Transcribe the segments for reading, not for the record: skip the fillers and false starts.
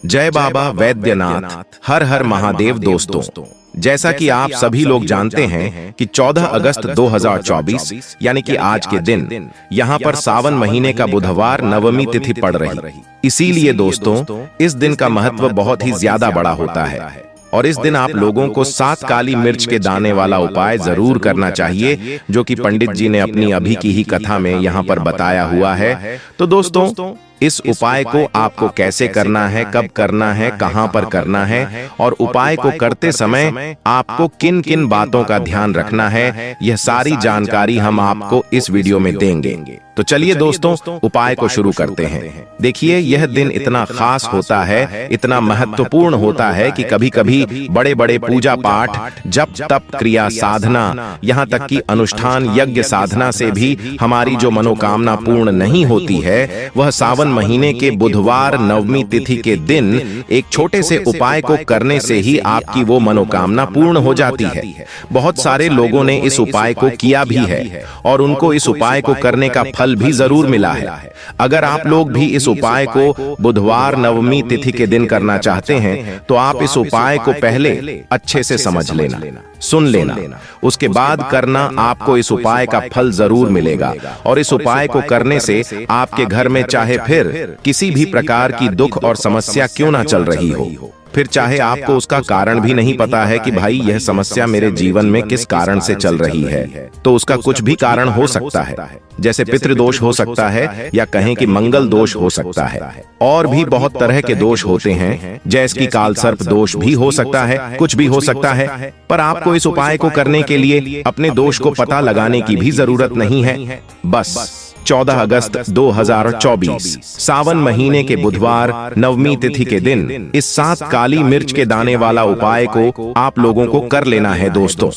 जय बाबा वैद्यनाथ, हर हर महादेव। दोस्तों, जैसा कि आप सभी लोग जानते हैं कि 14 अगस्त 2024 यानी कि आज के दिन यहाँ पर सावन महीने का बुधवार नवमी तिथि पड़ रही। इसीलिए दोस्तों, इस दिन का महत्व बहुत ही ज्यादा बड़ा होता है और इस दिन आप लोगों को 7 काली मिर्च के दाने वाला उपाय जरूर करना चाहिए, जो कि पंडित जी ने अपनी अभी की ही कथा में यहाँ पर बताया हुआ है। तो दोस्तों, इस उपाय को आपको कैसे करना है, कब करना है, कहां पर करना है और उपाय को करते समय आपको किन किन बातों का ध्यान रखना है, यह सारी जानकारी हम आपको इस वीडियो में देंगे। तो चलिए दोस्तों, उपाय को शुरू करते हैं। देखिए, यह दिन इतना खास होता है, इतना महत्वपूर्ण होता है कि कभी कभी बड़े बड़े पूजा पाठ, जप तप क्रिया साधना, यहाँ तक कि अनुष्ठान यज्ञ साधना से भी हमारी जो मनोकामना पूर्ण नहीं होती है, वह सावन महीने के बुधवार नवमी तिथि के दिन एक छोटे से उपाय को करने से ही आपकी वो मनोकामना पूर्ण हो जाती है। बहुत सारे लोगों ने इस उपाय को किया भी है और उनको इस उपाय को करने का फल भी जरूर मिला है। अगर आप लोग भी इस उपाय को बुधवार नवमी तिथि के दिन करना चाहते हैं तो आप इस उपाय को पहले अच्छे से समझ लेना, सुन लेना, उसके बाद करना। आपको इस उपाय का फल जरूर मिलेगा और इस उपाय को करने से आपके घर में चाहे फिर किसी भी प्रकार की दुख और समस्या क्यों ना चल रही हो, फिर चाहे आपको उसका कारण भी नहीं पता है कि भाई यह समस्या मेरे जीवन में किस कारण से चल रही है, तो उसका कुछ भी कारण हो सकता है। जैसे पितृदोष हो सकता है या कहें कि मंगल दोष हो सकता है, और भी बहुत तरह के दोष होते हैं, जैसे कि काल सर्प दोष भी हो सकता है, कुछ भी हो सकता है। पर आपको इस उपाय को करने के लिए अपने दोष को पता लगाने की भी जरूरत नहीं है। बस 14 अगस्त 2024 सावन महीने के बुधवार नवमी तिथि के दिन इस 7 काली मिर्च के दाने वाला उपाय को आप लोगों को कर लेना है। दोस्तों,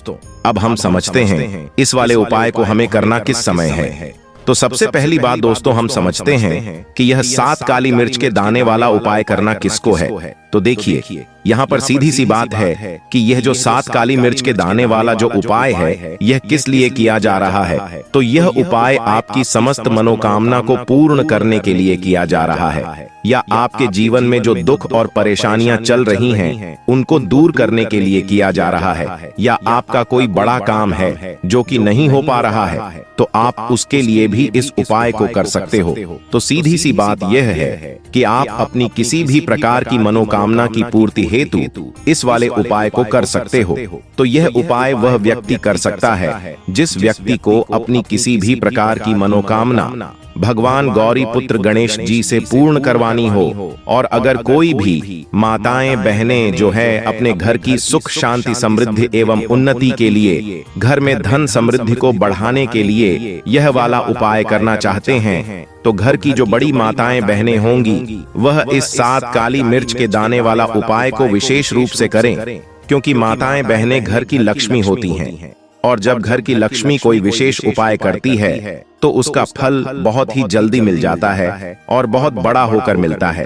अब हम समझते हैं इस वाले उपाय को हमें करना किस समय है। तो सबसे पहली बात दोस्तों, हम समझते हैं कि यह 7 काली मिर्च के दाने वाला उपाय करना किसको है। तो देखिए, यहाँ पर सीधी सी बात है कि यह जो 7 काली मिर्च के दाने वाला जो उपाय है, यह किस लिए किया जा रहा है। तो यह उपाय आपकी समस्त मनोकामना को पूर्ण करने के लिए किया जा रहा है, या आपके जीवन में जो दुख और परेशानियां चल रही हैं, उनको दूर करने के लिए किया जा रहा है, या आपका कोई बड़ा काम है जो कि नहीं हो पा रहा है, तो आप उसके लिए भी इस उपाय को कर सकते हो। तो सीधी सी बात यह है कि आप अपनी किसी भी प्रकार की मनोकामना की पूर्ति हेतु इस वाले उपाय को कर सकते हो। तो यह उपाय वह व्यक्ति कर सकता है जिस व्यक्ति को अपनी किसी भी प्रकार की मनोकामना भगवान गौरी पुत्र गणेश जी से पूर्ण करवानी हो, और अगर कोई भी माताएं बहनें जो है अपने घर की सुख शांति समृद्धि एवं उन्नति के लिए, घर में धन समृद्धि को बढ़ाने के लिए यह वाला उपाय करना चाहते हैं, तो घर की जो बड़ी माताएं बहनें होंगी वह इस 7 काली मिर्च के दाने वाला उपाय को विशेष रूप से करें, क्योंकि माताएं बहनें घर की लक्ष्मी होती हैं, और जब घर की लक्ष्मी कोई विशेष उपाय करती है तो उसका फल बहुत ही जल्दी मिल जाता है और बहुत बड़ा होकर मिलता है।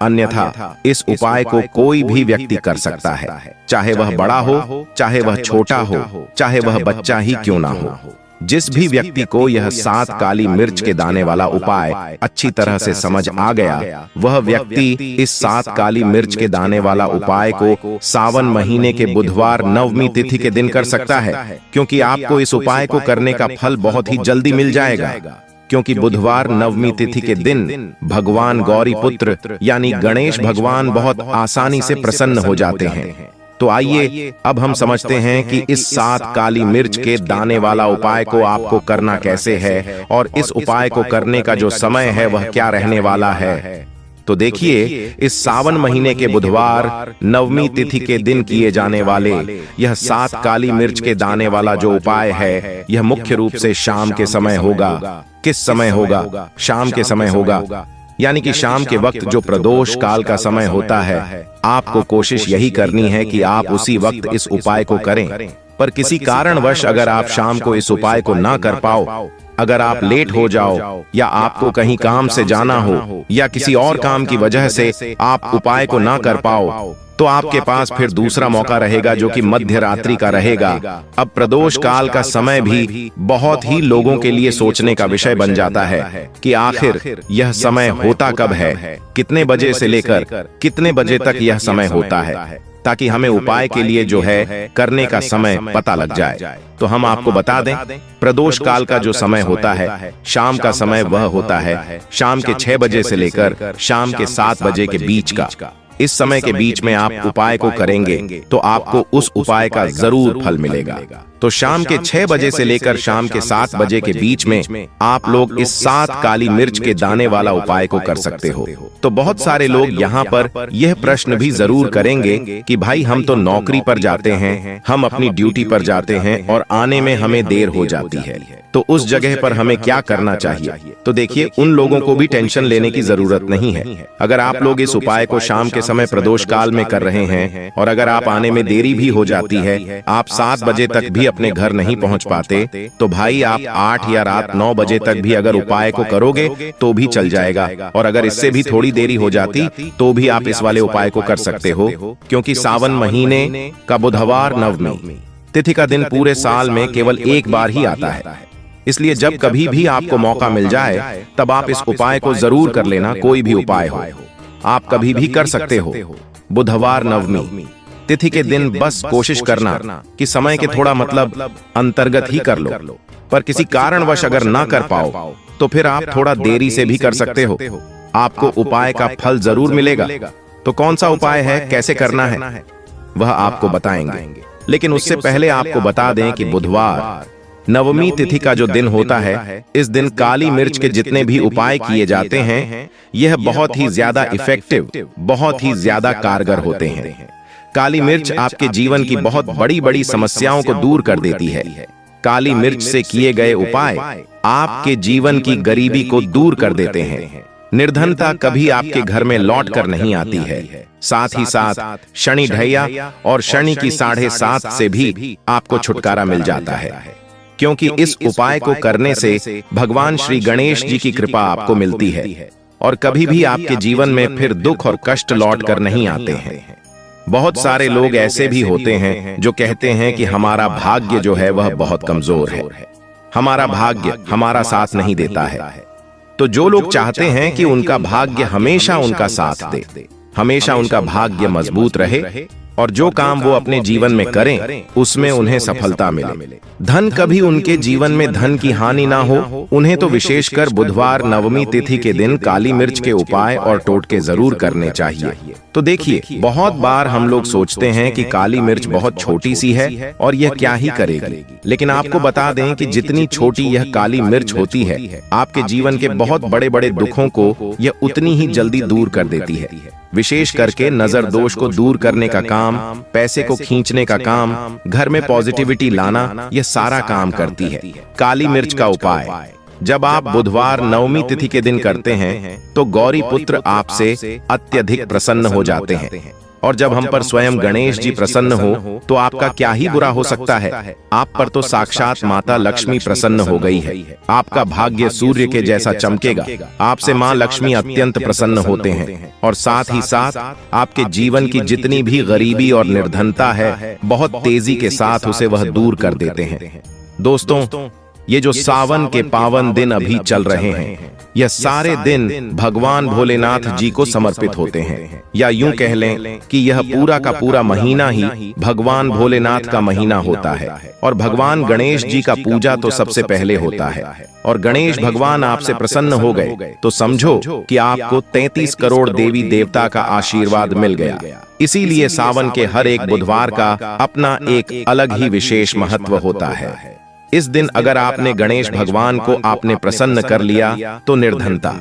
अन्यथा इस उपाय को कोई भी व्यक्ति कर सकता है, चाहे वह बड़ा हो, चाहे वह छोटा हो, चाहे वह बच्चा ही क्यों ना हो। जिस भी व्यक्ति को यह 7 काली मिर्च के दाने वाला उपाय अच्छी तरह से समझ आ गया, वह व्यक्ति इस 7 काली मिर्च के दाने वाला उपाय को सावन महीने के बुधवार नवमी तिथि के दिन कर सकता है, क्योंकि आपको इस उपाय को करने का फल बहुत ही जल्दी मिल जाएगा। क्योंकि बुधवार नवमी तिथि के दिन भगवान गौरी पुत्र यानी गणेश भगवान बहुत आसानी से प्रसन्न हो जाते हैं। तो आइए अब हम समझते हैं कि इस 7 काली मिर्च के दाने वाला उपाय को आपको करना कैसे है, और इस उपाय को करने का जो समय है वह क्या रहने वाला है। तो देखिए, इस सावन महीने के बुधवार नवमी तिथि के दिन किए जाने वाले यह 7 काली मिर्च के दाने वाला जो उपाय है, यह मुख्य रूप से शाम के समय होगा। किस समय होगा? शाम के समय होगा, यानी कि शाम के वक्त जो प्रदोष काल का समय होता है। आपको कोशिश यही करनी है कि आप उसी वक्त इस उपाय को करें। पर किसी कारणवश अगर आप शाम को इस उपाय को ना कर पाओ, अगर आप लेट हो जाओ या आपको कहीं काम से जाना हो या किसी और काम की वजह से आप उपाय को ना कर पाओ, तो आपके पास फिर दूसरा मौका रहेगा जो कि मध्य रात्रि का रहेगा। अब प्रदोष काल का समय भी बहुत ही लोगों के लिए सोचने का विषय बन जाता है कि आखिर यह समय होता कब है, कितने बजे से लेकर कितने बजे तक यह समय होता है, ताकि हमें उपाय के लिए जो है करने का समय पता लग जाए। तो हम आपको बता दें, प्रदोष काल का जो समय होता है, शाम का समय वह होता है शाम के 6 बजे से लेकर शाम के 7 बजे के बीच का। इस समय के बीच में आप उपाय को करेंगे तो आपको उस उपाय का जरूर फल मिलेगा। तो शाम के 6 बजे से लेकर शाम के 7 बजे के बीच में आप लोग इस 7 काली मिर्च के दाने वाला उपाय को कर सकते हो। तो बहुत सारे लोग यहाँ पर यह प्रश्न भी जरूर करेंगे कि भाई हम तो नौकरी पर जाते हैं, हम अपनी ड्यूटी पर जाते हैं और आने में हमें देर हो जाती है, तो उस जगह पर हमें क्या करना चाहिए? तो देखिए, उन लोगों को भी टेंशन लेने की जरूरत नहीं है। अगर आप लोग इस उपाय को शाम के समय प्रदोष काल में कर रहे हैं और अगर आप आने में देरी भी हो जाती है, आप 7 बजे तक भी अपने घर नहीं पहुंच पाते, तो भाई आप 8 या रात 9 बजे तक भी अगर उपाय को करोगे तो भी चल जाएगा। और अगर इससे भी थोड़ी देरी हो जाती तो भी आप इस वाले उपाय को कर सकते हो, क्योंकि सावन महीने का बुधवार नवमी तिथि का दिन पूरे साल में केवल एक बार ही आता है। इसलिए जब कभी भी आपको मौका मिल जाए तब आप इस उपाय को जरूर कर लेना। कोई भी उपाय हो, आप कभी भी कर सकते हो। बुधवार नवमी तिथि के दिन बस कोशिश करना कि समय के थोड़ा अंतर्गत ही कर लो, पर किसी कारणवश अगर ना कर पाओ तो फिर आप थोड़ा देरी से भी कर सकते हो, आपको उपाय का फल जरूर मिलेगा। तो कौन सा उपाय है, कैसे करना है, वह आपको बताएंगे। लेकिन उससे पहले आपको बता दें कि बुधवार नवमी तिथि का जो दिन होता है, इस दिन काली मिर्च के जितने भी उपाय किए जाते हैं, यह बहुत ही ज्यादा इफेक्टिव, बहुत ही ज्यादा कारगर होते हैं। काली मिर्च आपके जीवन की बहुत बड़ी बड़ी समस्याओं को दूर कर देती है। काली मिर्च से किए गए उपाय आपके जीवन की गरीबी को दूर कर देते हैं। निर्धनता कभी आपके घर में लौट कर नहीं आती है। साथ ही साथ शनि ढैया और शनि की 7.5 से भी आपको छुटकारा मिल जाता है, क्योंकि इस उपाय को करने से भगवान श्री गणेश जी की कृपा आपको मिलती है और कभी भी आपके जीवन में फिर दुख और कष्ट लौट कर नहीं आते हैं। बहुत सारे लोग ऐसे भी होते हैं जो कहते हैं कि हमारा भाग्य जो है वह बहुत कमजोर है, हमारा भाग्य हमारा साथ नहीं देता है। तो जो लोग चाहते हैं कि उनका भाग्य हमेशा उनका साथ दे, हमेशा उनका भाग्य मजबूत रहे और जो काम वो अपने जीवन में करें उसमें उन्हें सफलता मिले, धन कभी उनके जीवन में धन की हानि ना हो, उन्हें तो विशेषकर बुधवार नवमी तिथि के दिन काली मिर्च के उपाय और टोटके जरूर करने चाहिए। तो देखिए, बहुत बार हम लोग सोचते हैं कि काली मिर्च बहुत छोटी सी है और यह क्या ही करेगी, लेकिन आपको बता दें कि जितनी छोटी यह काली मिर्च होती है, आपके जीवन के बहुत बड़े बड़े दुखों को यह उतनी ही जल्दी दूर कर देती है। विशेष करके नजर दोष को दूर करने का काम, पैसे को खींचने का काम, घर में पॉजिटिविटी लाना, यह सारा काम करती है काली मिर्च का उपाय। जब आप बुधवार नवमी तिथि के दिन करते हैं तो गौरी पुत्र आपसे अत्यधिक प्रसन्न हो जाते हैं, और जब हम पर स्वयं गणेश जी प्रसन्न हो तो आपका क्या ही बुरा हो सकता है। आप पर तो साक्षात माता लक्ष्मी प्रसन्न हो गई है, आपका भाग्य सूर्य के जैसा चमकेगा। आपसे माँ लक्ष्मी अत्यंत प्रसन्न होते हैं और साथ ही साथ आपके जीवन की जितनी भी गरीबी और निर्धनता है, बहुत तेजी के साथ उसे वह दूर कर देते हैं। दोस्तों, ये जो सावन के पावन दिन अभी चल रहे हैं, यह सारे दिन भगवान भोलेनाथ जी को समर्पित होते हैं, या यूं कह लें कि यह पूरा का पूरा महीना ही भगवान भोलेनाथ का महीना होता है। और भगवान गणेश जी का पूजा तो सबसे पहले होता है, और गणेश भगवान आपसे प्रसन्न हो गए तो समझो कि आपको 33 करोड़ देवी देवता का आशीर्वाद मिल गया। इसीलिए सावन के हर एक बुधवार का अपना एक अलग ही विशेष महत्व होता है। इस दिन अगर आपने गणेश भगवान को आपने प्रसन्न कर लिया तो निर्धनता,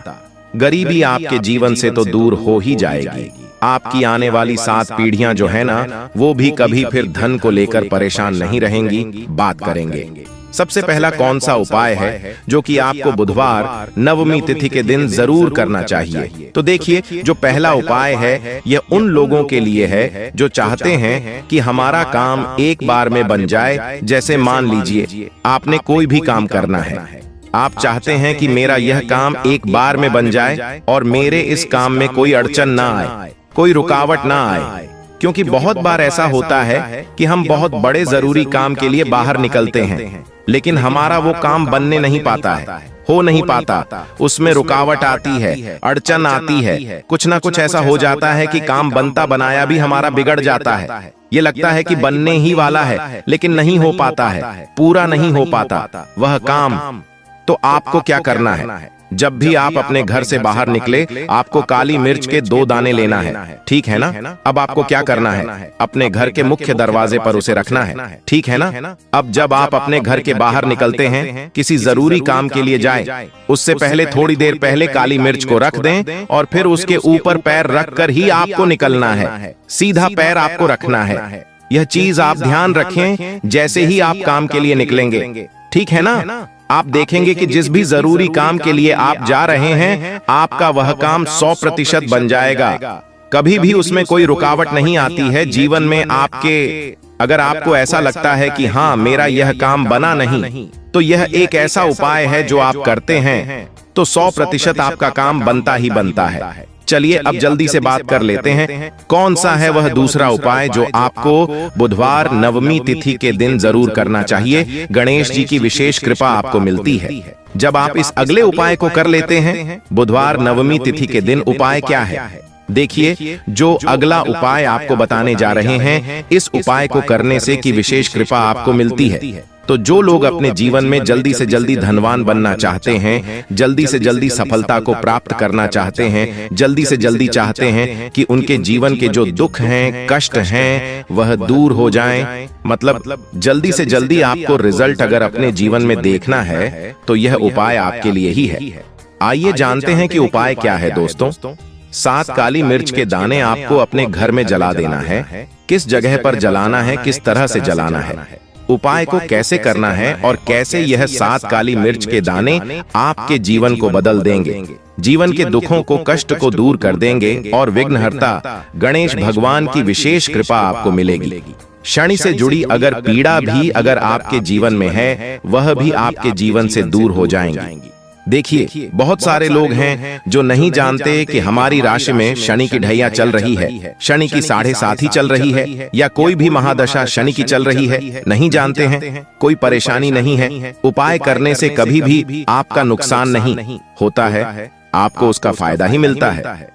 गरीबी आपके जीवन से तो दूर हो ही जाएगी। आपकी आने वाली 7 पीढ़ियां जो है ना, वो भी कभी फिर धन को लेकर परेशान नहीं रहेंगी। बात करेंगे सबसे पहला कौन सा उपाय है जो कि आपको बुधवार नवमी तिथि के दिन जरूर करना चाहिए। तो देखिए, जो पहला उपाय है यह उन लोगों के लिए है जो चाहते हैं कि हमारा काम एक बार में बन जाए। जैसे मान लीजिए आपने कोई भी काम करना है, आप चाहते हैं कि मेरा यह काम एक बार में बन जाए और मेरे इस काम में कोई अड़चन ना आए, कोई रुकावट ना आए। क्योंकि बहुत बार ऐसा होता है कि हम बहुत बड़े जरूरी काम के लिए बाहर निकलते हैं, लेकिन हमारा वो काम बनने नहीं पाता है, हो नहीं पाता, उसमें रुकावट आती है, अड़चन आती है, कुछ ना कुछ ऐसा हो जाता है कि काम बनता बनाया भी हमारा बिगड़ जाता है। ये लगता है कि बनने ही वाला है, लेकिन नहीं हो पाता है, पूरा नहीं हो पाता वह काम। तो आपको क्या करना है? जब भी आप अपने घर से बाहर निकले, आपको काली मिर्च के 2 दाने लेना है, ठीक है ना? अब आपको क्या करना है? अपने घर के मुख्य दरवाजे पर उसे रखना है, ठीक है ना? अब जब आप अपने घर के बाहर निकलते हैं, किसी जरूरी काम के लिए जाएं, उससे पहले थोड़ी देर पहले काली मिर्च को रख दें और फिर उसके ऊपर पैर रखकर ही आपको निकलना है। सीधा पैर आपको रखना है। यह चीज आप ध्यान रखें जैसे ही आप काम के लिए निकलेंगे, ठीक है ना? आप देखेंगे कि जिस भी जरूरी काम के लिए आप जा रहे हैं, आपका वह काम 100% बन जाएगा। कभी भी उसमें कोई रुकावट नहीं आती है जीवन में आपके। अगर आपको ऐसा लगता है कि हाँ, मेरा यह काम बना नहीं, तो यह एक ऐसा उपाय है जो आप करते हैं तो 100% आपका काम बनता ही बनता है। चलिए अब जल्दी से बात कर लेते हैं, कौन सा है वह दूसरा उपाय जो आपको बुधवार नवमी तिथि के दिन जरूर करना चाहिए। गणेश जी की विशेष कृपा आपको मिलती है जब आप इस अगले उपाय को कर लेते हैं। बुधवार नवमी तिथि के दिन उपाय क्या है? देखिए, जो अगला उपाय आपको बताने जा रहे हैं, इस उपाय को करने से की विशेष कृपा आपको मिलती है। तो जो लोग अपने जीवन में जल्दी से जल्दी धनवान बनना चाहते हैं, जल्दी से जल्दी सफलता को प्राप्त करना चाहते हैं, जल्दी से जल्दी चाहते हैं कि उनके जीवन के जो दुख हैं, कष्ट हैं, वह दूर हो जाएं, मतलब जल्दी से जल्दी आपको रिजल्ट अगर अपने जीवन में देखना है तो यह उपाय आपके लिए ही है। आइए जानते हैं कि उपाय क्या है दोस्तों। 7 काली मिर्च के दाने आपको अपने घर में जला देना है। किस जगह पर जलाना है, किस तरह से जलाना है, उपाय को कैसे करना है और कैसे यह 7 काली मिर्च के दाने आपके जीवन को बदल देंगे, जीवन के दुखों को, कष्ट को दूर कर देंगे और विघ्नहर्ता गणेश भगवान की विशेष कृपा आपको मिलेगी। शनि से जुड़ी अगर पीड़ा भी अगर आपके जीवन में है, वह भी आपके जीवन से दूर हो जाएंगी। देखिए, बहुत सारे लोग हैं जो नहीं जानते कि हमारी राशि में शनि की ढैया चल रही है, शनि की 7.5 चल रही है, या कोई भी महादशा शनि की चल रही है। नहीं जानते हैं, कोई परेशानी नहीं है। उपाय करने से कभी भी आपका नुकसान नहीं होता है, आपको उसका फायदा ही मिलता है।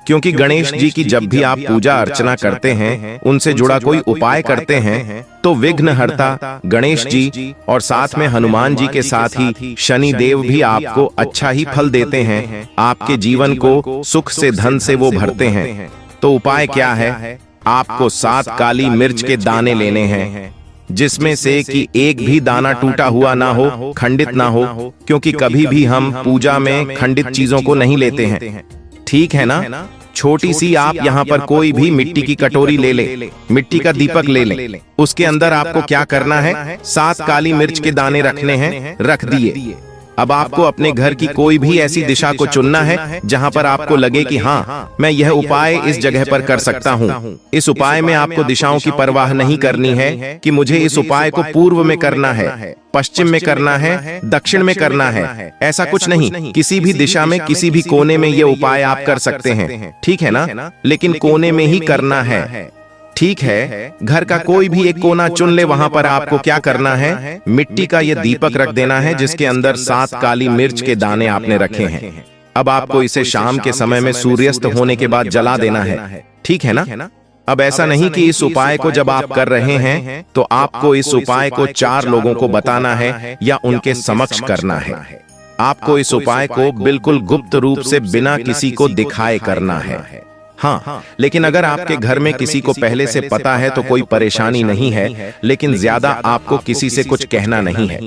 क्योंकि गणेश जी की जब भी आप पूजा अर्चना करते हैं, उनसे जुड़ा कोई उपाय करते हैं, तो विघ्नहर्ता गणेश जी और साथ में हनुमान जी के साथ ही शनि देव भी आपको अच्छा ही फल देते हैं। आपके जीवन को सुख से, धन से वो भरते हैं। तो उपाय क्या है? आपको 7 काली मिर्च के दाने लेने हैं, जिसमें से कि एक भी दाना टूटा हुआ ना हो, खंडित ना हो, क्योंकि कभी भी हम पूजा में खंडित चीजों को नहीं लेते हैं, ठीक है ना? छोटी सी आप यहाँ पर कोई भी मिट्टी की कटोरी ले ले, मिट्टी का दीपक ले ले, उसके अंदर आपको क्या करना है? 7 काली मिर्च के दाने रखने हैं, रख दिए। अब आपको अपने घर की कोई भी ऐसी दिशा को चुनना है जहां पर आपको लगे कि हाँ, मैं यह उपाय इस जगह पर कर सकता हूं। इस उपाय में आपको दिशाओं की परवाह नहीं करनी है कि मुझे इस उपाय को पूर्व में करना है, पश्चिम में करना है, दक्षिण में करना है, ऐसा कुछ नहीं। किसी भी दिशा में, किसी भी कोने में ये उपाय आप कर सकते हैं, ठीक है ना? लेकिन कोने में ही करना है, ठीक है? घर का कोई भी एक कोना चुन ले, वहां पर आपको क्या करना है? मिट्टी का ये दीपक रख देना है जिसके अंदर 7 काली मिर्च के दाने आपने रखे हैं। अब आपको इसे शाम के समय में सूर्यास्त होने के बाद जला देना है, ठीक है ना? अब ऐसा नहीं कि इस उपाय को जब आप कर रहे हैं तो आपको इस उपाय को 4 लोगों को बताना है या उनके समक्ष करना है। आपको इस उपाय को बिल्कुल गुप्त रूप से बिना किसी को दिखाए करना है। हाँ, लेकिन अगर आपके घर में किसी को पहले से पता है तो कोई परेशानी नहीं है, लेकिन ज्यादा आपको किसी से कुछ कहना नहीं है।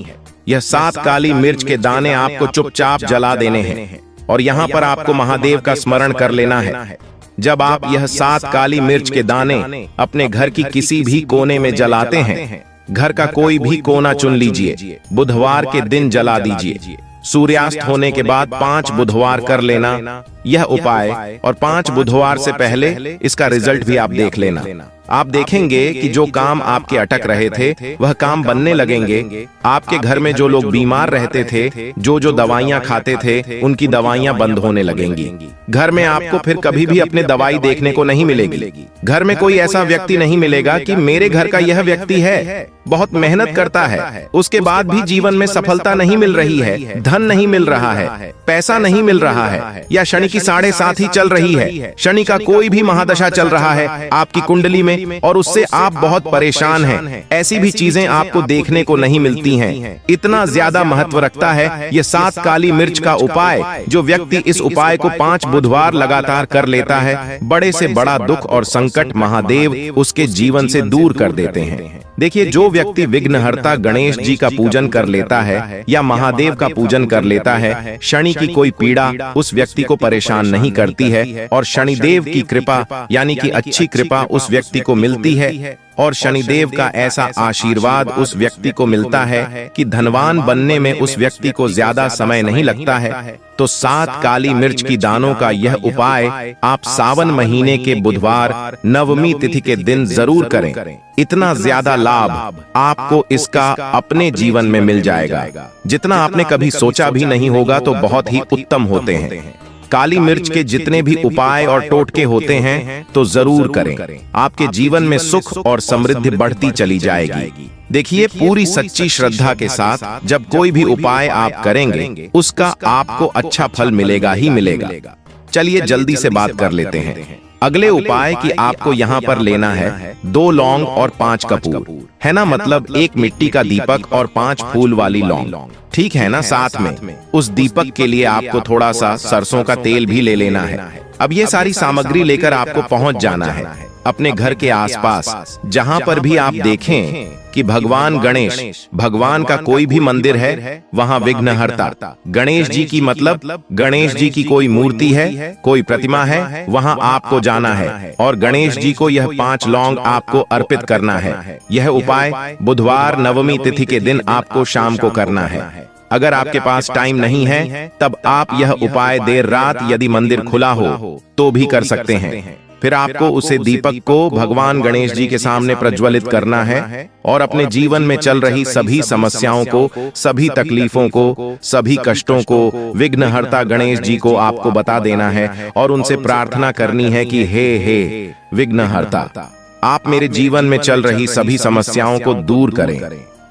यह 7 काली मिर्च के दाने आपको चुपचाप जला देने हैं और यहाँ पर आपको महादेव का स्मरण कर लेना है। जब आप यह 7 काली मिर्च के दाने अपने घर की किसी भी कोने में जलाते हैं, घर का कोई भी कोना चुन लीजिए, बुधवार के दिन जला दीजिए। सूर्यास्त होने के बाद 5 बुधवार कर लेना यह उपाय, और 5 बुधवार से पहले इसका रिजल्ट भी आप देख लेना। आप देखेंगे कि जो काम आपके अटक रहे थे वह काम बनने लगेंगे। आपके घर में जो लोग बीमार रहते थे, जो दवाइयां खाते थे, उनकी दवाइयां बंद होने लगेंगी। घर में आपको फिर कभी भी अपने दवाई देखने को नहीं मिलेगी। घर में कोई ऐसा व्यक्ति नहीं मिलेगा कि मेरे घर का यह व्यक्ति है, बहुत मेहनत करता है, उसके बाद भी जीवन में सफलता नहीं मिल रही है, धन नहीं मिल रहा है, पैसा नहीं मिल रहा है, या शनि की 7.5 ही चल रही है, शनि का कोई भी महादशा चल रहा है आपकी कुंडली में और उससे आप बहुत परेशान हैं। ऐसी भी चीजें आपको देखने को नहीं मिलती हैं। इतना ज्यादा महत्व रखता है ये 7 काली मिर्च का उपाय। जो व्यक्ति इस उपाय को 5 बुधवार लगातार कर लेता है, बड़े से बड़ा दुख और संकट महादेव उसके जीवन से दूर कर देते हैं। देखिए, जो व्यक्ति विघ्नहर्ता गणेश जी का पूजन कर लेता है या महादेव का पूजन कर लेता है, शनि की कोई पीड़ा उस व्यक्ति को परेशान नहीं करती है और शनिदेव की कृपा यानी कि अच्छी कृपा उस व्यक्ति को मिलती है और शनिदेव का ऐसा आशीर्वाद उस व्यक्ति को मिलता है कि धनवान बनने में उस व्यक्ति को ज्यादा समय नहीं लगता है। तो 7 काली मिर्च की दानों का यह उपाय आप सावन महीने के बुधवार नवमी तिथि के दिन जरूर करें। इतना ज्यादा लाभ आपको इसका अपने जीवन में मिल जाएगा जितना आपने कभी सोचा भी नहीं होगा। तो बहुत ही उत्तम होते हैं। काली मिर्च के जितने भी उपाय और टोटके होते हैं तो जरूर करें। आपके जीवन में सुख और समृद्धि बढ़ती चली जाएगी। देखिए, पूरी सच्ची श्रद्धा के साथ जब कोई भी उपाय आप करेंगे उसका आपको अच्छा फल मिलेगा ही मिलेगा। चलिए जल्दी से बात कर लेते हैं। अगले उपाय की आपको यहाँ पर लेना है 2 लौंग और 5 कपूर, है ना, मतलब 1 मिट्टी का दीपक और 5 फूल वाली लौंग, ठीक है ना। साथ में उस दीपक के लिए आपको थोड़ा सा सरसों का तेल भी ले लेना है। अब ये सारी सामग्री लेकर आपको पहुंच जाना है अपने घर के आसपास। जहां पर भी आप देखें कि भगवान गणेश, भगवान का कोई भी मंदिर है, वहां विघ्नहर्ता गणेश जी की, मतलब गणेश जी की कोई मूर्ति है, कोई प्रतिमा है, वहां आपको जाना है और गणेश जी को यह 5 लौंग आपको अर्पित करना है। यह उपाय बुधवार नवमी तिथि के दिन आपको शाम को करना है। अगर आपके पास टाइम नहीं है तब आप यह उपाय देर रात यदि मंदिर खुला हो तो भी कर सकते हैं। फिर आपको उसे दीपक को भगवान गणेश जी के सामने प्रज्वलित करना है और अपने जीवन में चल रही सभी समस्याओं को, सभी तकलीफों को, सभी कष्टों को विघ्नहर्ता गणेश जी को आपको बता देना है और उनसे प्रार्थना करनी है कि हे विघ्नहर्ता, आप मेरे जीवन में चल रही सभी समस्याओं को दूर करें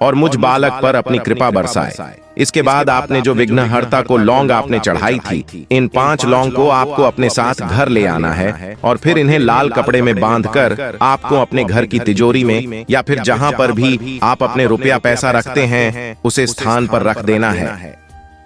और मुझ बालक पर अपनी कृपा बरसाए। इसके बाद आपने जो विघ्नहर्ता को लौंग आपने चढ़ाई थी, इन 5 लौंग को आपको अपने साथ घर ले आना है और फिर इन्हें लाल कपड़े में बांधकर आपको अपने घर की तिजोरी में या फिर जहां पर भी आप अपने रुपया पैसा रखते हैं उसे स्थान पर रख देना है।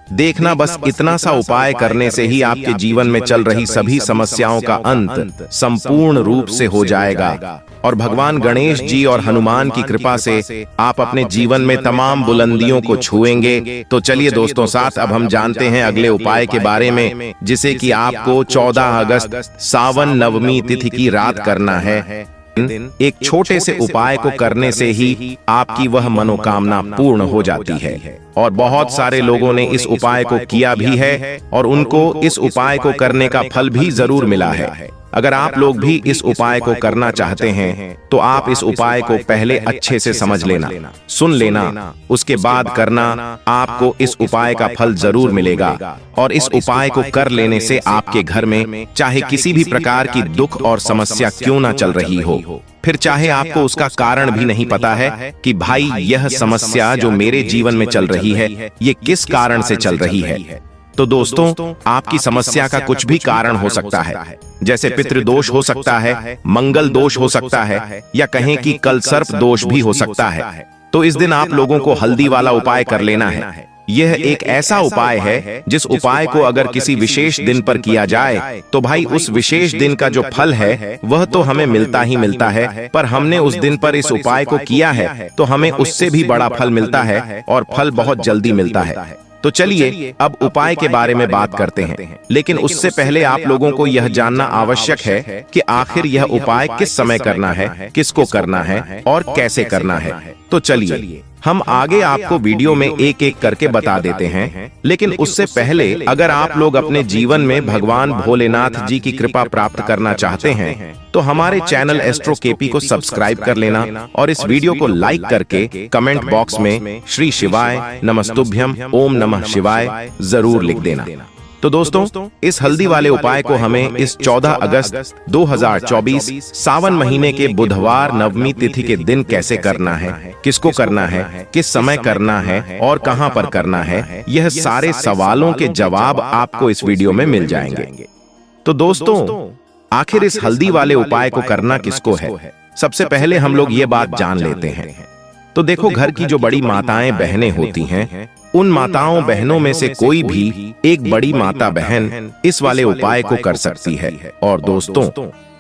देखना, बस इतना सा उपाय करने से ही आपके जीवन में चल रही सभी समस्याओं का अंत संपूर्ण रूप से हो जाएगा और भगवान गणेश जी और हनुमान की कृपा से आप अपने जीवन में तमाम बुलंदियों को छुएंगे। तो चलिए दोस्तों, साथ अब हम जानते हैं अगले उपाय के बारे में, जिसे कि आपको 14 अगस्त सावन नवमी तिथि की रात करना है। एक छोटे से उपाय को करने से ही आपकी वह मनोकामना पूर्ण हो जाती है और बहुत सारे लोगों ने इस उपाय को किया भी है और उनको इस उपाय को करने का फल भी जरूर मिला है। अगर आप लोग भी इस उपाय को करना चाहते हैं तो आप इस उपाय को पहले अच्छे से समझ लेना, सुन लेना, उसके बाद करना। आपको इस उपाय का फल जरूर मिलेगा और इस उपाय को कर लेने से आपके घर में चाहे किसी भी प्रकार की दुख और समस्या क्यों ना चल रही हो, फिर चाहे आपको उसका कारण भी नहीं पता है कि भाई यह समस्या जो मेरे जीवन में चल रही है ये किस कारण से चल रही है, तो दोस्तों आपकी समस्या का कुछ भी कारण हो सकता है। जैसे पितृदोष हो सकता है, मंगल दोष हो सकता है या कहें कि कलसर्प दोष भी हो सकता है। तो इस दिन आप लोगों को हल्दी वाला उपाय कर लेना है। यह एक ऐसा उपाय है जिस उपाय को अगर किसी विशेष दिन पर किया जाए तो भाई उस विशेष दिन का जो फल है वह तो हमें मिलता ही मिलता है, पर हमने उस दिन पर इस उपाय को किया है तो हमें उससे भी बड़ा फल मिलता है और फल बहुत जल्दी मिलता है। तो चलिए अब उपाय के बारे में बात करते हैं, लेकिन उससे पहले आप लोगों को यह जानना आवश्यक है कि आखिर यह उपाय किस समय करना है, किसको करना है और कैसे करना है। तो चलिए हम आगे आपको वीडियो में एक एक करके बता देते हैं, लेकिन उससे पहले अगर आप लोग अपने जीवन में भगवान भोलेनाथ जी की कृपा प्राप्त करना चाहते हैं तो हमारे चैनल एस्ट्रो केपी को सब्सक्राइब कर लेना और इस वीडियो को लाइक करके कमेंट बॉक्स में श्री शिवाय नमस्तुभ्यम ओम नमः शिवाय जरूर लिख देना। तो दोस्तों, इस हल्दी वाले उपाय को हमें इस 14 अगस्त 2024 सावन महीने के बुधवार नवमी तिथि के दिन कैसे करना है, किसको करना है, किस समय करना है और कहां पर करना है, यह सारे सवालों के जवाब आपको इस वीडियो में मिल जाएंगे। तो दोस्तों, आखिर इस हल्दी वाले उपाय को करना किसको है, सबसे पहले हम लोग ये बात जान लेते हैं। तो देखो, घर की जो बड़ी माताएं बहनें होती हैं, उन माताओं बहनों में से कोई भी एक बड़ी माता बहन इस वाले उपाय को कर सकती है। और दोस्तों,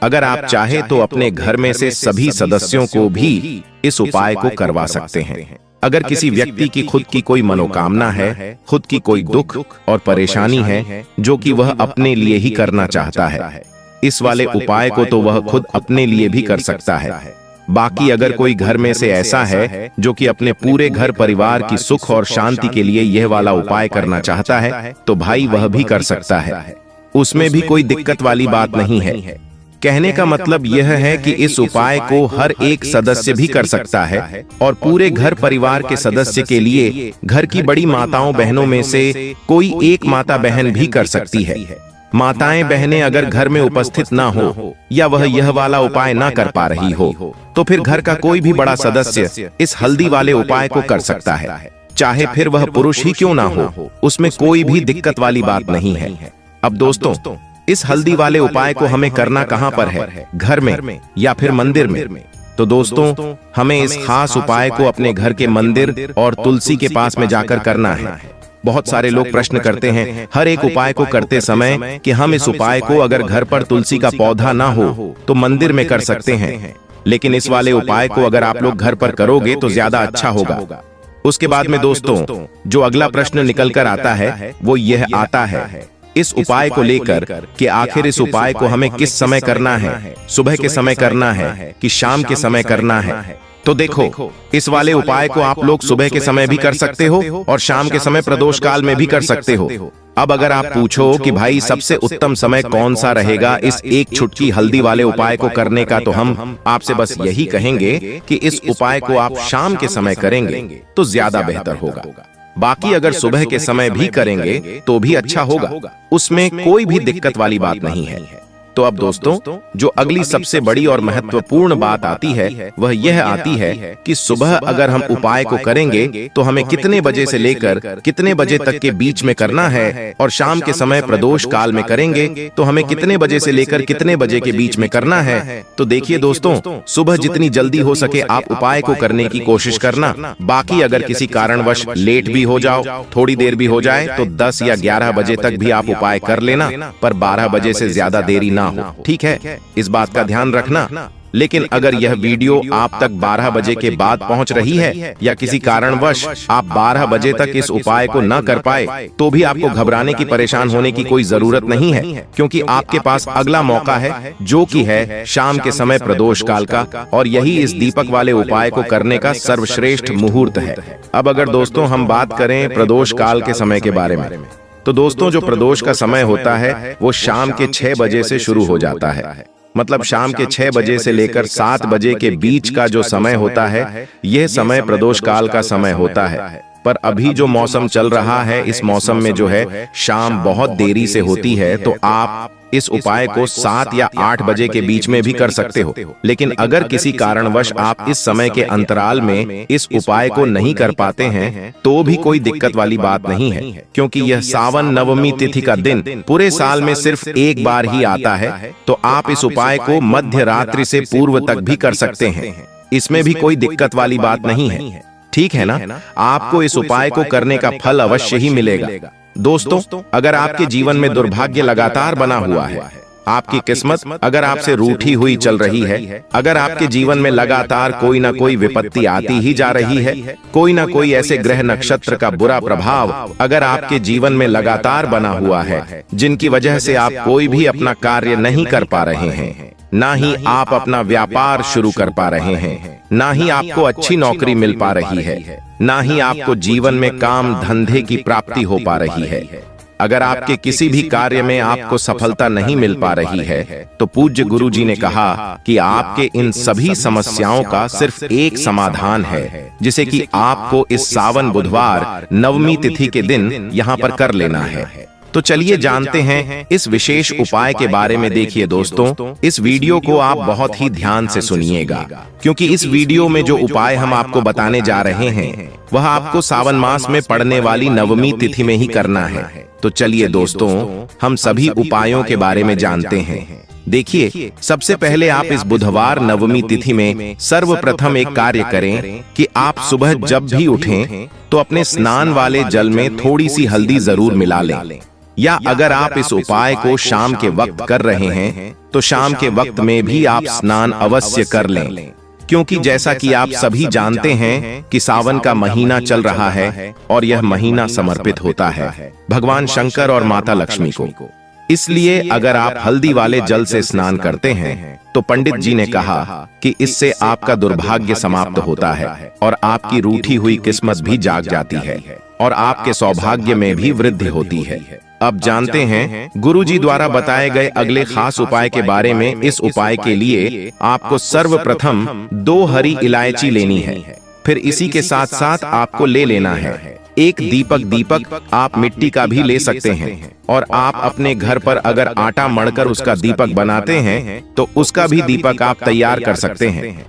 अगर आप चाहे तो अपने घर में से सभी सदस्यों को भी इस उपाय को करवा सकते हैं। अगर किसी व्यक्ति की खुद की कोई मनोकामना है, खुद की कोई दुख और परेशानी है जो कि वह अपने लिए ही करना चाहता है, इस वाले उपाय को तो वह खुद अपने लिए भी कर सकता है। बाकी अगर कोई घर में से ऐसा है जो कि अपने पूरे घर परिवार की सुख और शांति के लिए यह वाला उपाय करना चाहता है तो भाई वह भी कर सकता है, उसमें भी कोई दिक्कत वाली बात नहीं है। कहने का मतलब यह है कि इस उपाय को हर एक सदस्य भी कर सकता है और पूरे घर परिवार के सदस्य के लिए घर की बड़ी माताओं बहनों में से कोई एक माता बहन भी कर सकती है। माताएं बहनें अगर घर में उपस्थित ना हो या वह यह वाला उपाय ना कर पा रही हो तो फिर घर का कोई भी बड़ा सदस्य इस हल्दी वाले उपाय को कर सकता है, चाहे फिर वह पुरुष ही क्यों ना हो, उसमें कोई भी दिक्कत वाली बात नहीं है। अब दोस्तों, इस हल्दी वाले उपाय को हमें करना कहां पर है, घर में या फिर मंदिर में? तो दोस्तों, हमें इस खास उपाय को अपने घर के मंदिर और तुलसी के पास में जाकर करना है। बहुत सारे लोग प्रश्न करते हैं हर एक उपाय को करते समय कि हम इस उपाय को अगर घर पर तुलसी का पौधा ना हो तो मंदिर में कर सकते हैं, लेकिन इस वाले उपाय को अगर आप लोग घर पर करोगे तो ज्यादा अच्छा होगा। उसके बाद में दोस्तों, जो अगला प्रश्न निकल कर आता है वो यह आता है इस उपाय को लेकर कि आखिर इस उपाय को हमें किस समय करना है, सुबह के समय करना है कि शाम के समय करना है? तो देखो, इस वाले उपाय को आप लोग सुबह के समय भी कर सकते हो और शाम के समय प्रदोष काल में भी कर सकते हो। अब अगर आप पूछो कि भाई सबसे उत्तम समय कौन सा रहेगा इस एक छुटकी हल्दी वाले उपाय को करने का, तो हम आपसे बस यही कहेंगे कि इस उपाय को आप शाम के समय करेंगे तो ज्यादा बेहतर होगा। बाकी अगर सुबह के समय भी करेंगे तो भी अच्छा होगा, उसमें कोई भी दिक्कत वाली बात नहीं है। तो अब दोस्तों, जो अगली सबसे बड़ी और महत्वपूर्ण बात आती है वह यह आती है कि सुबह अगर हम उपाय को करेंगे तो हमें कितने बजे से लेकर कितने बजे तक के बीच में करना है, और शाम के समय प्रदोष काल में करेंगे तो हमें कितने बजे से लेकर कितने बजे के बीच में करना है। तो देखिए दोस्तों, सुबह जितनी जल्दी हो सके आप उपाय को करने की कोशिश करना। बाकी अगर किसी कारणवश लेट भी हो जाओ, थोड़ी देर भी हो जाए, तो 10 या 11 बजे तक भी आप उपाय कर लेना, पर 12 बजे से ज्यादा देरी ना हो, ठीक है? इस बात का ध्यान रखना। लेकिन अगर यह वीडियो आप तक 12 बजे के बाद पहुंच रही है या किसी कारणवश आप 12 बजे तक इस उपाय को न कर पाए तो भी आपको घबराने की, परेशान होने की कोई जरूरत नहीं है, क्योंकि आपके पास अगला मौका है जो कि है शाम के समय प्रदोष काल का, और यही इस दीपक वाले उपाय को करने का सर्वश्रेष्ठ मुहूर्त है। अब अगर दोस्तों हम बात करें प्रदोष काल के समय के बारे में, तो दोस्तों जो प्रदोष का समय होता है वो शाम के 6 बजे से शुरू हो जाता है। मतलब शाम के 6 बजे से लेकर 7 बजे के बीच का जो समय होता है यह समय प्रदोष काल का समय होता है। पर अभी जो मौसम चल रहा है, इस मौसम में जो है शाम बहुत देरी से होती है, तो आप इस उपाय को 7 या 8 बजे के बीच में भी कर सकते हो। लेकिन अगर किसी कारणवश आप इस समय के अंतराल में इस उपाय को नहीं कर पाते हैं तो भी कोई दिक्कत वाली बात नहीं है, क्योंकि यह सावन नवमी तिथि का दिन पूरे साल में सिर्फ एक बार ही आता है। तो आप इस उपाय को मध्य रात्रि से पूर्व तक भी कर सकते हैं, इसमें भी कोई दिक्कत वाली बात नहीं है, ठीक है ना? आपको इस उपाय को करने का फल अवश्य ही मिलेगा। दोस्तों, अगर आपके जीवन में दुर्भाग्य लगातार बना हुआ है, आपकी किस्मत अगर आपसे रूठी हुई चल रही है, अगर आपके जीवन में लगातार कोई ना कोई विपत्ति आती ही जा रही है, कोई ना कोई ऐसे ग्रह नक्षत्र का बुरा प्रभाव अगर आपके जीवन में लगातार बना हुआ है जिनकी वजह से आप कोई भी अपना कार्य नहीं कर पा रहे हैं, ना ही आप अपना व्यापार शुरू कर पा रहे हैं, ना ही आपको अच्छी नौकरी मिल पा रही है, ना ही आपको जीवन में काम धंधे की प्राप्ति हो पा रही है। अगर आपके किसी भी कार्य में आपको सफलता नहीं मिल पा रही है तो पूज्य गुरु जी ने कहा कि आपके इन सभी समस्याओं का सिर्फ एक समाधान है, जिसे कि आपको इस सावन बुधवार नवमी तिथि के दिन यहाँ पर कर लेना है। तो चलिए जानते हैं इस विशेष उपाय के बारे में। देखिए दोस्तों, इस वीडियो को आप बहुत ही ध्यान से सुनिएगा, क्योंकि इस वीडियो में जो उपाय हम आपको बताने जा रहे हैं वह आपको सावन मास में पड़ने वाली नवमी तिथि में ही करना है। तो चलिए दोस्तों, हम सभी उपायों के बारे में जानते हैं। देखिए, सबसे पहले आप इस बुधवार नवमी तिथि में सर्वप्रथम एक कार्य करें कि आप सुबह जब भी उठें तो अपने स्नान वाले जल में थोड़ी सी हल्दी जरूर मिला लें, या अगर आप इस उपाय को शाम के वक्त कर रहे हैं तो शाम के वक्त में भी आप स्नान अवश्य कर लें, क्योंकि जैसा कि आप सभी जानते हैं कि सावन का महीना चल रहा है और यह महीना समर्पित होता है भगवान शंकर और माता लक्ष्मी को। इसलिए अगर आप हल्दी वाले जल से स्नान करते हैं तो पंडित जी ने कहा कि इससे आपका दुर्भाग्य समाप्त होता है और आपकी रूठी हुई किस्मत भी जाग जाती है और आपके सौभाग्य में भी वृद्धि होती है। अब जानते हैं गुरु जी द्वारा बताए गए अगले खास उपाय के बारे में। इस उपाय के लिए आपको सर्वप्रथम 2 हरी इलायची लेनी है। फिर इसी के साथ साथ आपको ले लेना है एक दीपक आप मिट्टी का भी ले सकते हैं, और आप अपने घर पर अगर आटा मढ़कर उसका दीपक बनाते हैं तो उसका भी दीपक आप तैयार कर सकते हैं।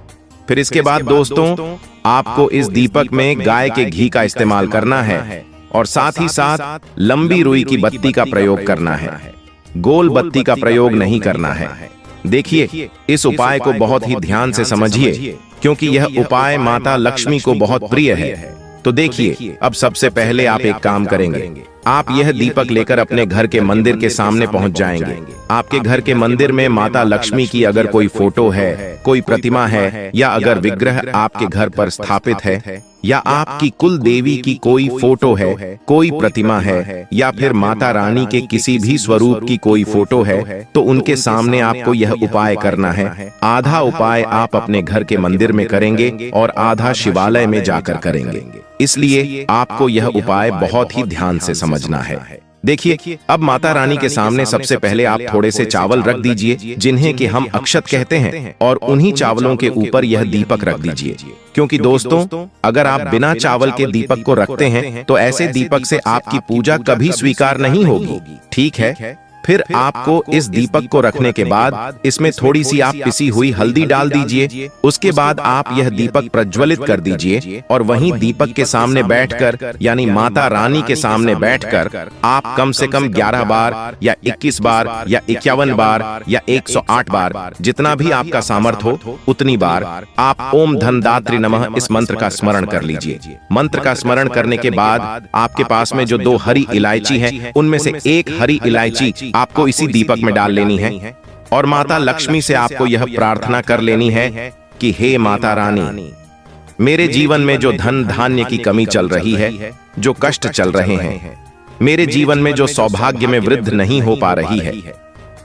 फिर इसके बाद दोस्तों, आपको इस दीपक में गाय के घी का इस्तेमाल करना है और साथ ही साथ लंबी रुई की बत्ती का प्रयोग करना है, गोल बत्ती का प्रयोग नहीं करना है। देखिए, इस उपाय को बहुत ही ध्यान से समझिए, क्योंकि यह उपाय माता लक्ष्मी को बहुत प्रिय है। तो देखिए, अब सबसे पहले आप एक काम करेंगे, आप यह दीपक लेकर अपने घर के मंदिर के सामने पहुंच जाएंगे। आपके घर के मंदिर में माता लक्ष्मी की अगर कोई फोटो है, कोई प्रतिमा है, या अगर विग्रह आपके घर पर स्थापित है, या आपकी कुल देवी की कोई फोटो है, कोई प्रतिमा है, या फिर माता रानी के किसी भी स्वरूप की कोई फोटो है, तो उनके सामने आपको यह उपाय करना है। आधा उपाय आप अपने घर के मंदिर में करेंगे और आधा शिवालय में जाकर करेंगे। इसलिए आपको यह उपाय बहुत ही ध्यान से समझना है। देखिए, अब माता रानी के सामने सबसे पहले आप थोड़े से चावल रख दीजिए, जिन्हें कि हम अक्षत कहते हैं, और उन्हीं चावलों के ऊपर यह दीपक रख दीजिए। क्योंकि दोस्तों, अगर आप बिना चावल के दीपक को रखते हैं तो ऐसे दीपक से आपकी पूजा कभी स्वीकार नहीं होगी। ठीक है, फिर आपको इस दीपक को रखने के बाद इसमें थोड़ी सी आप पिसी हुई हल्दी डाल दीजिए। उसके बाद आप यह दीपक प्रज्वलित कर दीजिए और वहीं दीपक के सामने बैठकर, यानी माता रानी के सामने बैठकर, आप कम से कम 11 बार या 21 बार या 51 बार या 108 बार, जितना भी आपका सामर्थ्य हो उतनी बार आप ओम धनदात्री नमः इस मंत्र का स्मरण कर लीजिए। मंत्र का स्मरण करने के बाद आपके पास में जो 2 हरी इलायची है, उनमें से एक हरी इलायची आपको इसी दीपक में डाल लेनी है और माता लक्ष्मी से आपको यह प्रार्थना कर लेनी है कि हे माता रानी, मेरे जीवन में जो धन धान्य की कमी चल रही है, जो कष्ट चल रहे हैं, मेरे जीवन में जो सौभाग्य में वृद्धि नहीं हो पा रही है,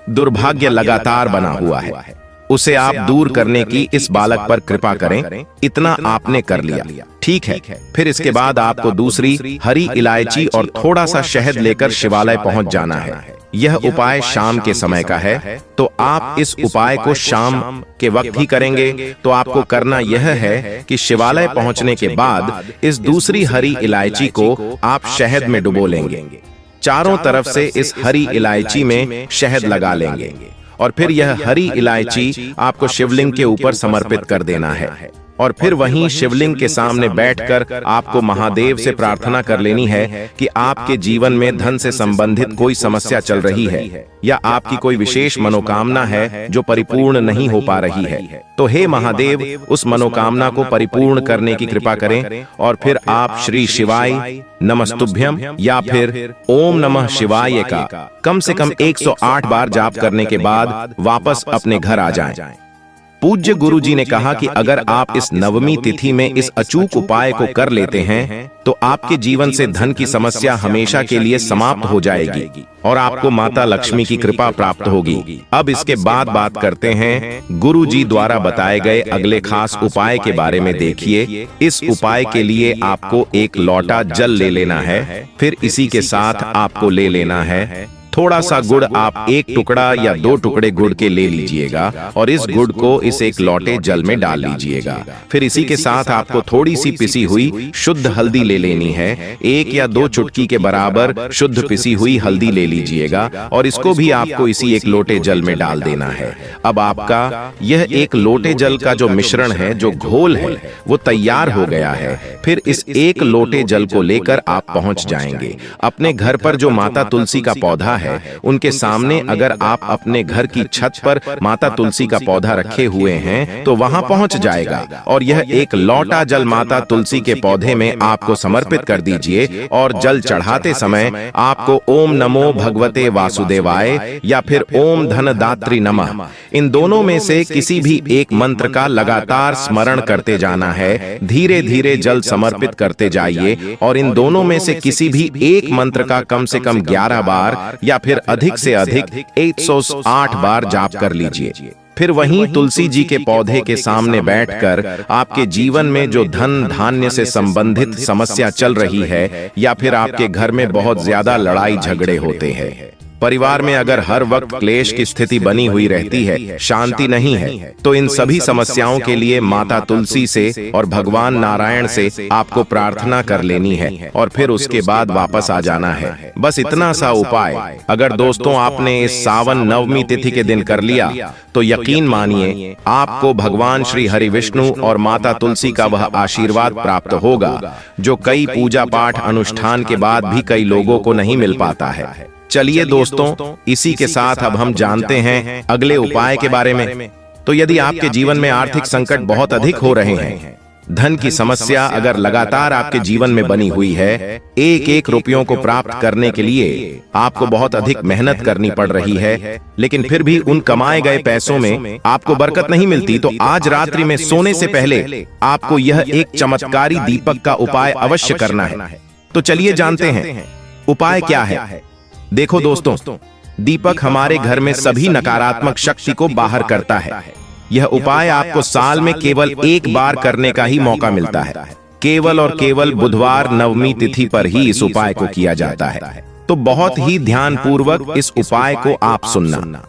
दुर्भाग्य लगातार बना हुआ है, उसे आप दूर करने की इस बालक पर कृपा करें। इतना आपने कर लिया, ठीक है। फिर इसके बाद आपको दूसरी हरी इलायची और थोड़ा सा शहद लेकर शिवालय पहुंच जाना है। यह उपाय शाम के समय का है, तो आप इस उपाय को शाम के वक्त ही करेंगे। तो आपको करना यह है कि शिवालय पहुंचने के बाद इस दूसरी हरी इलायची को आप शहद में डुबो लेंगे। चारों तरफ से इस हरी इलायची में शहद लगा लेंगे और फिर यह हरी इलायची आपको शिवलिंग के ऊपर समर्पित कर देना है। और फिर वहीं शिवलिंग के सामने बैठकर आपको महादेव से प्रार्थना कर लेनी है कि आपके जीवन में धन से संबंधित कोई समस्या चल रही है या आपकी कोई विशेष मनोकामना है जो परिपूर्ण नहीं हो पा रही है, तो हे महादेव, उस मनोकामना को परिपूर्ण करने की कृपा करें। और फिर आप श्री शिवाय नमस्तुभ्यम या फिर ओम नमः शिवाय का कम से कम 108 बार जाप करने के बाद वापस अपने घर आ जाएं। पूज्य गुरु जी ने कहा कि अगर आप इस नवमी तिथि में इस अचूक उपाय को कर लेते हैं तो आपके जीवन से धन की समस्या हमेशा के लिए समाप्त हो जाएगी और आपको माता लक्ष्मी की कृपा प्राप्त होगी। अब इसके बाद बात करते हैं गुरु जी द्वारा बताए गए अगले खास उपाय के बारे में। देखिए, इस उपाय के लिए आपको एक लोटा जल ले लेना है। फिर इसी के साथ आपको ले लेना है थोड़ा सा गुड़। आप एक टुकड़ा या 2 टुकड़े गुड़ के ले लीजिएगा और इस गुड़ को इस एक लोटे जल में डाल लीजिएगा। फिर इसी के साथ आपको थोड़ी सी पिसी हुई शुद्ध हल्दी ले लेनी है। 1 या 2 चुटकी के बराबर शुद्ध पिसी हुई हल्दी ले लीजिएगा और इसको भी आपको इसी एक लोटे जल में डाल देना है। अब आपका यह एक लोटे जल का जो मिश्रण है, जो घोल है, वो तैयार हो गया है। फिर इस एक लोटे जल को लेकर आप पहुंच जाएंगे अपने घर पर जो माता तुलसी का पौधा है उनके सामने। अगर आप अपने घर की छत पर माता तुलसी का पौधा रखे हुए हैं तो वहां पहुंच जाएगा और यह एक लोटा जल माता तुलसी के पौधे में आपको समर्पित कर दीजिए। और जल चढ़ाते समय आपको ओम नमो भगवते वासुदेवाय या फिर ओम धनदात्री नमः, इन दोनों में से किसी भी एक मंत्र का लगातार स्मरण करते जाना है। धीरे धीरे जल समर्पित करते जाइए और इन दोनों में से किसी भी एक मंत्र का कम से कम 11 बार या फिर अधिक से अधिक 108 बार जाप कर लीजिए। फिर वहीं तुलसी जी के पौधे के सामने बैठकर आपके जीवन में जो धन धान्य से संबंधित समस्या चल रही है या फिर आपके घर में बहुत ज्यादा लड़ाई झगड़े होते हैं, परिवार में अगर हर वक्त क्लेश की स्थिति बनी हुई रहती है, शांति नहीं है, तो इन सभी समस्याओं के लिए माता तुलसी से और भगवान नारायण से आपको प्रार्थना कर लेनी है और फिर उसके बाद वापस आ जाना है। बस इतना सा उपाय अगर दोस्तों आपने इस सावन नवमी तिथि के दिन कर लिया तो यकीन मानिए आपको भगवान श्री हरि विष्णु और माता तुलसी का वह आशीर्वाद प्राप्त होगा जो कई पूजा पाठ अनुष्ठान के बाद भी कई लोगों को नहीं मिल पाता है। चलिए दोस्तों, इसी के साथ अब हम जानते हैं अगले उपाय के बारे में। तो यदि आपके जीवन में आर्थिक संकट बहुत अधिक हो रहे हैं, धन की समस्या अगर लगातार आपके जीवन में बनी हुई है, एक रुपयों को प्राप्त करने के लिए आपको बहुत अधिक मेहनत करनी पड़ रही है, लेकिन फिर भी उन कमाए गए पैसों में आपको बरकत नहीं मिलती, तो आज रात्रि में सोने से पहले आपको यह एक चमत्कारी दीपक का उपाय अवश्य करना है। तो चलिए जानते हैं उपाय क्या है। देखो दोस्तों, दीपक हमारे घर में सभी नकारात्मक शक्ति को बाहर करता है। यह उपाय आपको साल में केवल एक बार करने का ही मौका मिलता है। केवल और केवल बुधवार नवमी तिथि पर ही इस उपाय को किया जाता है। तो बहुत ही ध्यानपूर्वक इस उपाय को आप सुनना।